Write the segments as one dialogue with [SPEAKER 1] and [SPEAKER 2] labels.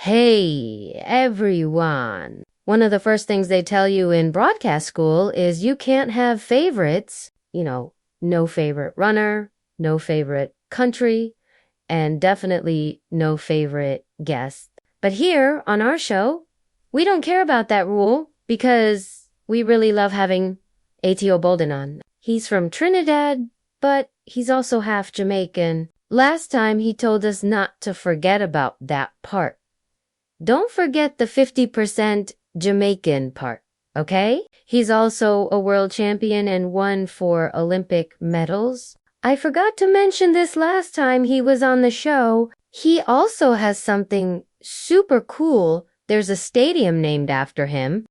[SPEAKER 1] Hey, everyone. One of the first things they tell you in broadcast school is you can't have favorites. No favorite runner, no favorite country, and definitely no favorite guest. But here on our show, we don't care about that rule because we really love having A.T.O. Bolden on. He's from Trinidad, but he's also half Jamaican. Last time he told us not to forget about that part. Don't forget the 50% Jamaican part, okay? He's also a world champion and won 4 Olympic medals. I forgot to mention this last time he was on the show. He also has something super cool. There's a stadium named after him.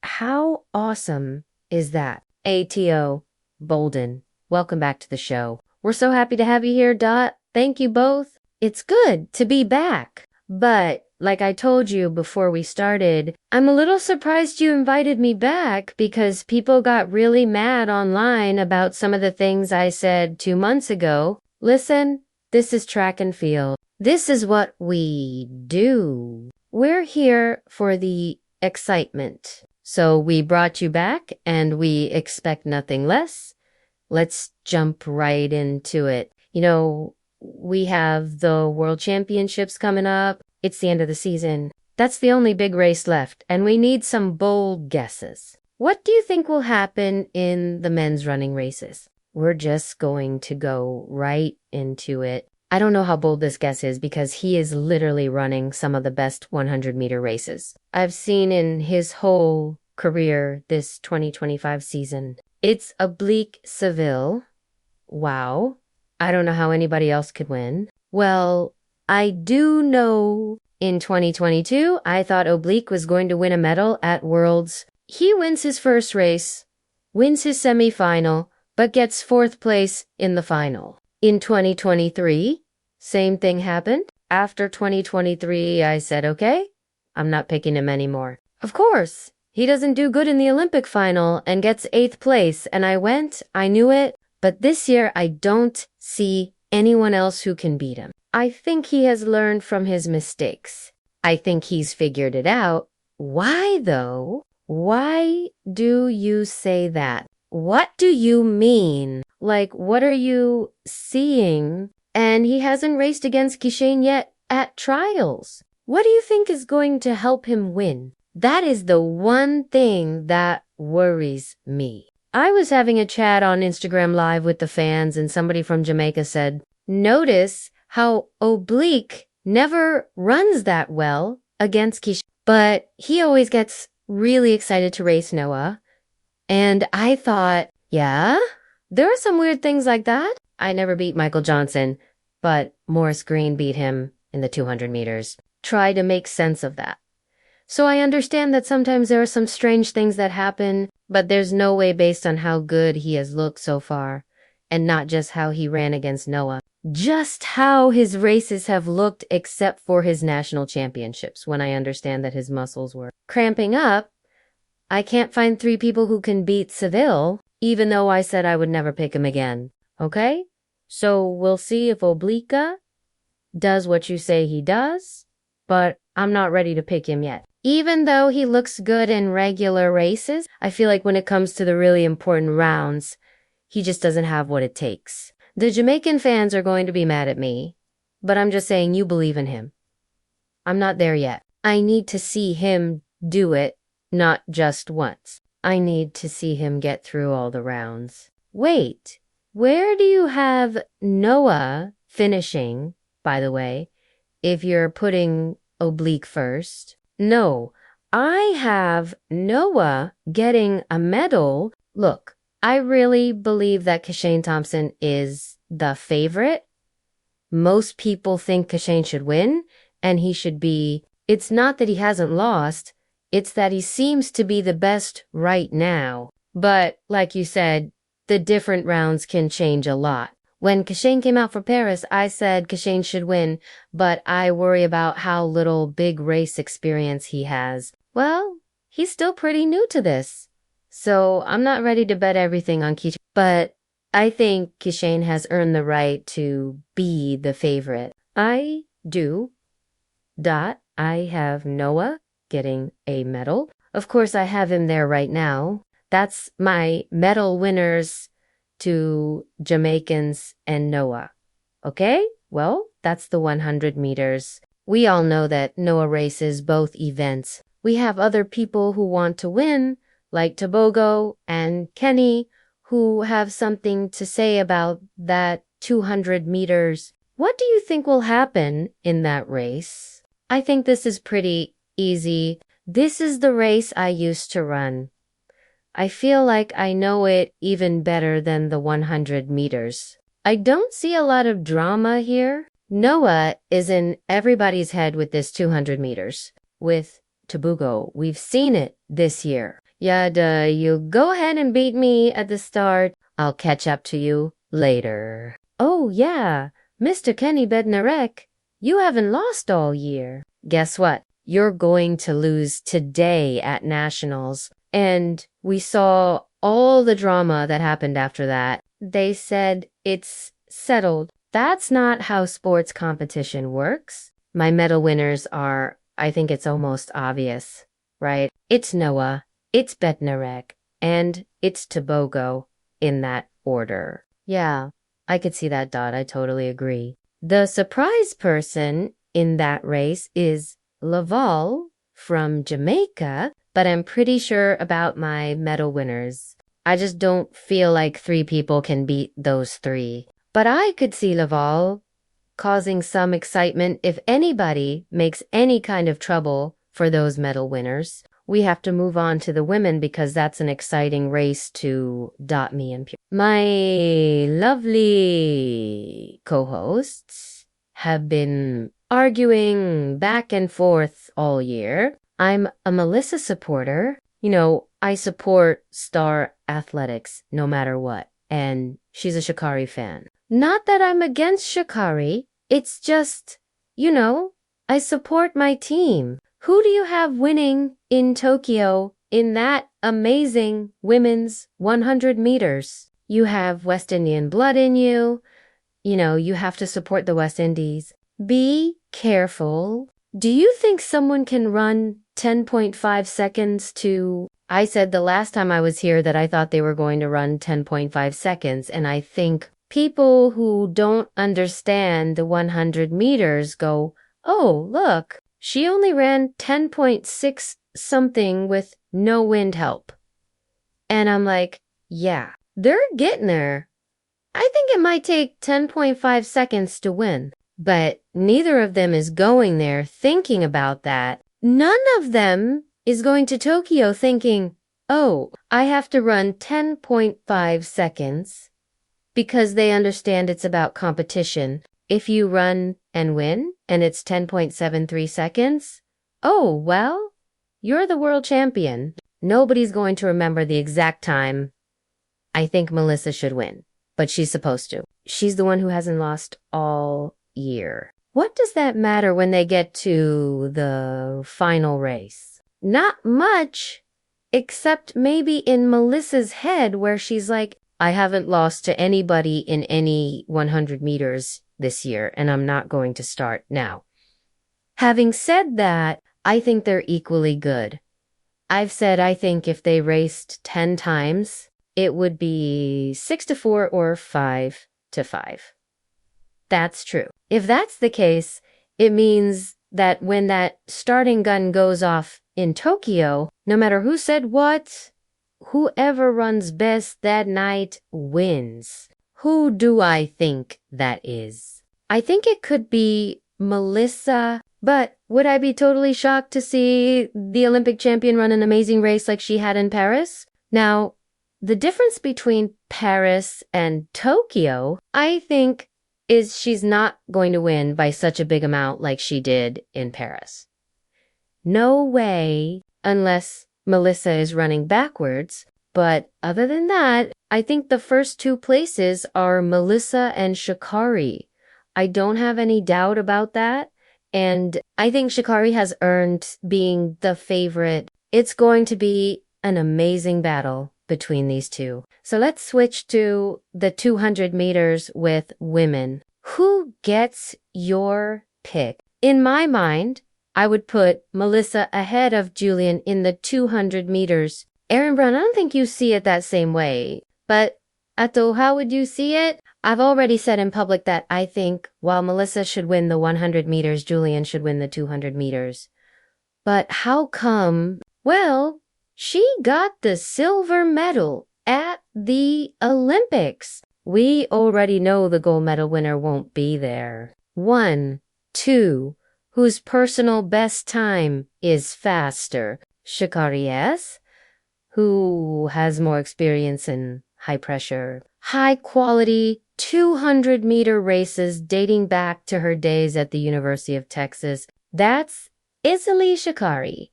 [SPEAKER 1] How awesome is that? A.T.O. Bolden, welcome back to the show. We're so happy to have you here, Dot. Thank you both. It's good to be back. But like I told you before we started, I'm a little surprised you invited me back because people got really mad online about some of the things I said 2 months ago. Listen, this is track and field. This is what we do. We're here for the excitement. So we brought you back and we expect nothing less. Let's jump right into it. We have the World Championships coming up. It's the end of the season. That's the only big race left, and we need some bold guesses. What do you think will happen in the men's running races? We're just going to go right into it. I don't know how bold this guess is because he is literally running some of the best 100-meter races I've seen in his whole career this 2025 season. It's Oblique Seville. Wow. I don't know how anybody else could win. Well, I do know in 2022, I thought Oblique was going to win a medal at Worlds. He wins his first race, wins his semifinal, but gets 4th place in the final. In 2023, same thing happened. After 2023, I said, okay, I'm not picking him anymore. Of course, he doesn't do good in the Olympic final and gets 8th place. And I knew it. But this year, I don't see anyone else who can beat him. I think he has learned from his mistakes. I think he's figured it out. Why, though? Why do you say that? What do you mean? What are you seeing? And he hasn't raced against Kishane yet at trials. What do you think is going to help him win? That is the one thing that worries me. I was having a chat on Instagram Live with the fans and somebody from Jamaica said, notice how Oblique never runs that well against Kishane, but he always gets really excited to race Noah. And I thought, yeah, there are some weird things like that. I never beat Michael Johnson, but Morris Green beat him in the 200 meters. Try to make sense of that. So I understand that sometimes there are some strange things that happen, but there's no way based on how good he has looked so far, and not just how he ran against Noah. Just how his races have looked except for his national championships, when I understand that his muscles were cramping up. I can't find 3 people who can beat Seville, even though I said I would never pick him again. Okay? So we'll see if Oblique does what you say he does, but I'm not ready to pick him yet. Even though he looks good in regular races, I feel like when it comes to the really important rounds, he just doesn't have what it takes. The Jamaican fans are going to be mad at me, but I'm just saying you believe in him. I'm not there yet. I need to see him do it, not just once. I need to see him get through all the rounds. Wait, where do you have Noah finishing, by the way, if you're putting Oblique first? No, I have Noah getting a medal. Look, I really believe that Kishane Thompson is the favorite. Most people think Kishane should win, and he should be. It's not that he hasn't lost, it's that he seems to be the best right now. But, like you said, the different rounds can change a lot. When Kishane came out for Paris, I said Kishane should win, but I worry about how little big race experience he has. Well, he's still pretty new to this. So I'm not ready to bet everything on Kishane, but I think Kishane has earned the right to be the favorite. I do. I have Noah getting a medal. Of course, I have him there right now. That's my medal winners to Jamaicans and Noah. Okay? Well, that's the 100 meters. We all know that Noah races both events. We have other people who want to win, like Tobago and Kenny, who have something to say about that 200 meters. What do you think will happen in that race? I think this is pretty easy. This is the race I used to run. I feel like I know it even better than the 100 meters. I don't see a lot of drama here. Noah is in everybody's head with this 200 meters. With Tobago, we've seen it this year. Yada, you go ahead and beat me at the start. I'll catch up to you later. Oh yeah, Mr. Kenny Bednarek, you haven't lost all year. Guess what? You're going to lose today at Nationals. And we saw all the drama that happened after that. They said it's settled. That's not how sports competition works. My medal winners are, I think it's almost obvious, right? It's Noah, it's Bednarek, and it's Tobago in that order. Yeah, I could see that, Dot. I totally agree. The surprise person in that race is Laval from Jamaica, but I'm pretty sure about my medal winners. I just don't feel like 3 people can beat those 3. But I could see Laval causing some excitement if anybody makes any kind of trouble for those medal winners. We have to move on to the women because that's an exciting race to Dot, me, and Pure. My lovely co-hosts have been arguing back and forth all year. I'm a Melissa supporter. You know, I support Star Athletics no matter what. And she's a Sha'Carri fan. Not that I'm against Sha'Carri. It's just, you know, I support my team. Who do you have winning in Tokyo in that amazing women's 100 meters? You have West Indian blood in you. You know, you have to support the West Indies. Be careful. Do you think someone can run 10.5 seconds to... I said the last time I was here that I thought they were going to run 10.5 seconds, and I think people who don't understand the 100 meters go, oh, look, she only ran 10.6 something with no wind help. And I'm like, yeah, they're getting there. I think it might take 10.5 seconds to win. But neither of them is going there thinking about that. None of them is going to Tokyo thinking, oh, I have to run 10.5 seconds because they understand it's about competition. If you run and win and it's 10.73 seconds, oh, well, you're the world champion. Nobody's going to remember the exact time. I think Melissa should win, but she's supposed to. She's the one who hasn't lost all year. What does that matter when they get to the final race? Not much, except maybe in Melissa's head where she's like, I haven't lost to anybody in any 100 meters this year, and I'm not going to start now. Having said that, I think they're equally good. I've said I think if they raced 10 times, it would be 6-4 or 5-5. That's true. If that's the case, it means that when that starting gun goes off in Tokyo, no matter who said what, whoever runs best that night wins. Who do I think that is? I think it could be Melissa, but would I be totally shocked to see the Olympic champion run an amazing race like she had in Paris? Now, the difference between Paris and Tokyo, I think, is she's not going to win by such a big amount like she did in Paris. No way, unless Melissa is running backwards. But other than that, I think the first 2 places are Melissa and Sha'Carri. I don't have any doubt about that. And I think Sha'Carri has earned being the favorite. It's going to be an amazing battle between these 2. So let's switch to the 200 meters with women. Who gets your pick? In my mind, I would put Melissa ahead of Julian in the 200 meters. Aaron Brown, I don't think you see it that same way. But, Ato, how would you see it? I've already said in public that I think while Melissa should win the 100 meters, Julian should win the 200 meters. But how come? Well, she got the silver medal at the Olympics. We already know the gold medal winner won't be there. 1, 2, whose personal best time is faster? Sha'Carri S., who has more experience in high pressure, high quality 200-meter races dating back to her days at the University of Texas. That's easily Sha'Carri.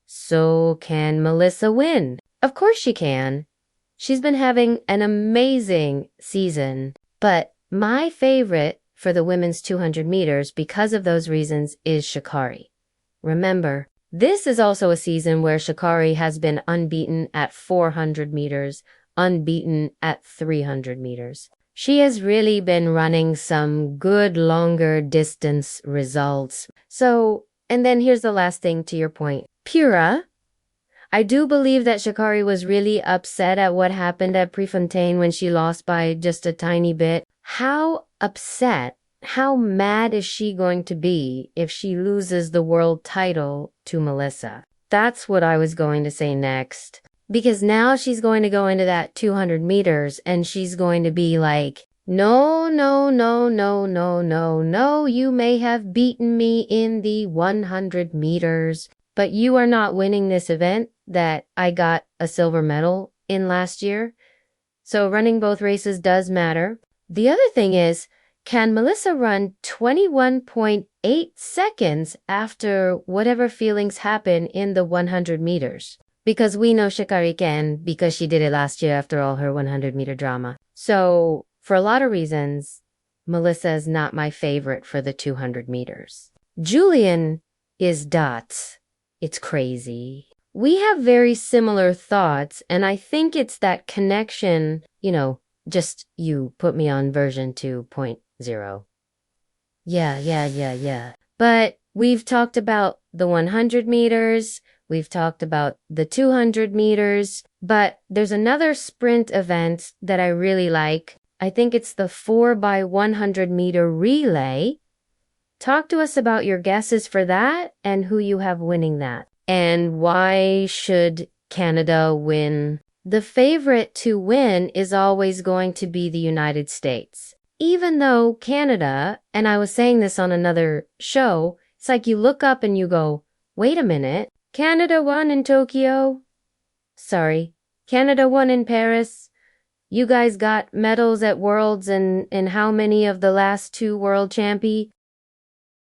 [SPEAKER 1] So can Melissa win? Of course she can. She's been having an amazing season, but my favorite for the women's 200 meters because of those reasons is Sha'Carri. Remember, this is also a season where Sha'Carri has been unbeaten at 400 meters, unbeaten at 300 meters. She has really been running some good longer distance results. So, and then here's the last thing to your point. Pura, I do believe that Sha'Carri was really upset at what happened at Prefontaine when she lost by just a tiny bit. How upset, how mad is she going to be if she loses the world title to Melissa? That's what I was going to say next. Because now she's going to go into that 200 meters and she's going to be like, no, no, no, no, no, no, no, you may have beaten me in the 100 meters, but you are not winning this event that I got a silver medal in last year. So running both races does matter. The other thing is, can Melissa run 21.8 seconds after whatever feelings happen in the 100 meters? Because we know Sha'Carri can because she did it last year after all her 100-meter drama. So, for a lot of reasons, Melissa is not my favorite for the 200 meters. Julian is dots. It's crazy. We have very similar thoughts, and I think it's that connection, just you put me on version 2.0. Yeah. But we've talked about the 100 meters, we've talked about the 200 meters, but there's another sprint event that I really like. I think it's the 4x100 meter relay. Talk to us about your guesses for that and who you have winning that. And why should Canada win? The favorite to win is always going to be the United States. Even though Canada, and I was saying this on another show, it's like you look up and you go, wait a minute, Canada won in Tokyo? Sorry, Canada won in Paris? You guys got medals at Worlds and how many of the last 2 world champions?